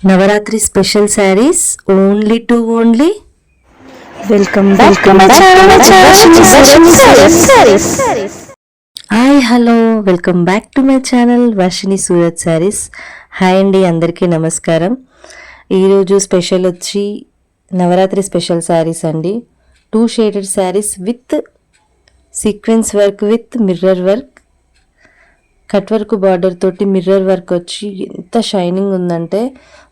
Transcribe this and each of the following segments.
Navratri special saris only to only. Welcome hi hello welcome back to my channel Varshini Surat saris. Hi అండి, అందరికీ నమస్కారం. ఈరోజు special వచ్చి Navratri special saris అండి. 2 shaded saris with sequence work with mirror work, cut work border తోటి mirror work వచ్చి ఎంత shining ఉందంటే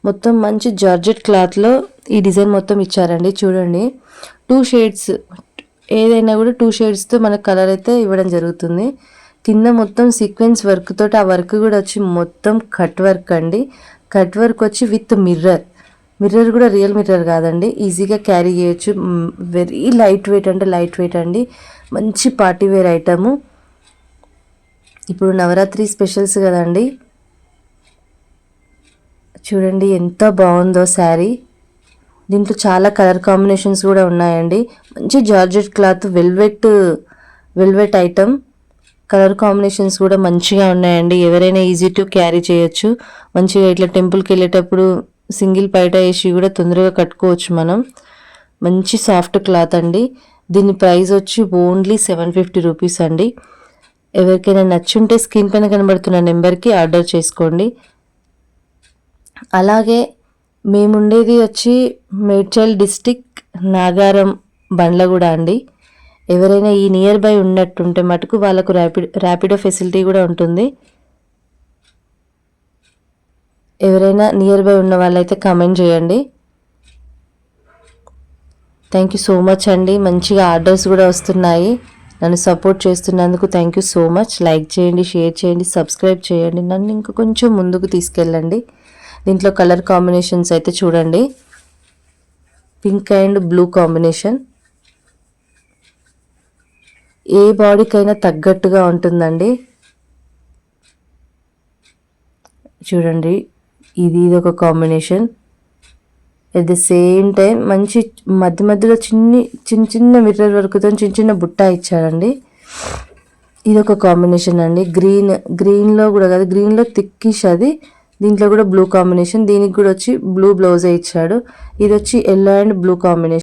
మొత్తం మంచి జార్జెట్ క్లాత్లో ఈ డిజైన్ మొత్తం ఇచ్చారండి. చూడండి, 2 షేడ్స్, ఏదైనా కూడా 2 షేడ్స్తో మనకు కలర్ అయితే ఇవ్వడం జరుగుతుంది. కింద మొత్తం సీక్వెన్స్ వర్క్ తోటి, ఆ వర్క్ కూడా వచ్చి మొత్తం కట్ వర్క్ అండి. కట్ వర్క్ వచ్చి విత్ మిర్రర్ కూడా రియల్ మిర్రర్ కాదండి, ఈజీగా క్యారీ చేయొచ్చు. వెరీ లైట్ వెయిట్, అంటే లైట్ వెయిట్ అండి. మంచి పార్టీ వేర్ ఐటము. ఇప్పుడు నవరాత్రి స్పెషల్స్ కదండి, చూడండి ఎంత బాగుందో శారీ. దీంట్లో చాలా కలర్ కాంబినేషన్స్ కూడా ఉన్నాయండి. మంచి georgette cloth, velvet item. Colour combinations కూడా మంచిగా ఉన్నాయండి. ఎవరైనా ఈజీ టు క్యారీ చేయొచ్చు. మంచిగా ఇట్లా టెంపుల్కి వెళ్ళేటప్పుడు సింగిల్ పైట వేసి కూడా తొందరగా కట్టుకోవచ్చు మనం. మంచి సాఫ్ట్ క్లాత్ అండి. దీని ప్రైస్ వచ్చి ఓన్లీ 750 రూపీస్ అండి. ఎవరికైనా నచ్చుంటే స్క్రీన్ పైన కనబడుతున్న నెంబర్కి ఆర్డర్ చేసుకోండి. అలాగే మేముండేది వచ్చి మేడ్చల్ డిస్టిక్, నాగారం, బండ్లగూడ అండి. ఎవరైనా ఈ నియర్ బై ఉన్నట్టుంటే మటుకు వాళ్ళకు ర్యాపిడో ఫెసిలిటీ కూడా ఉంటుంది. ఎవరైనా నియర్ బై ఉన్న వాళ్ళైతే కామెంట్ చేయండి. థ్యాంక్ యూ సో మచ్ అండి. మంచిగా ఆర్డర్స్ కూడా వస్తున్నాయి. నన్ను సపోర్ట్ చేస్తున్నందుకు thank you so much. Like చేయండి, షేర్ చేయండి, సబ్స్క్రైబ్ చేయండి. నన్ను ఇంకా కొంచెం ముందుకు తీసుకెళ్ళండి. దీంట్లో కలర్ కాంబినేషన్స్ అయితే చూడండి, పింక్ అండ్ బ్లూ కాంబినేషన్. ఏ బాడీకైనా తగ్గట్టుగా ఉంటుందండి. చూడండి, ఇది ఒక combination. At the same time మంచి మధ్యలో చిన్న మిర్రర్ వర్క్తో చిన్న బుట్ట ఇచ్చారండి. ఇది ఒక కాంబినేషన్ అండి. గ్రీన్లో కూడా కాదు, గ్రీన్లో థిక్కిష్ అది. దీంట్లో కూడా బ్లూ కాంబినేషన్. దీనికి కూడా వచ్చి బ్లూ బ్లౌజే ఇచ్చాడు. ఇది వచ్చి ఎల్లో అండ్ బ్లూ కాంబినేషన్.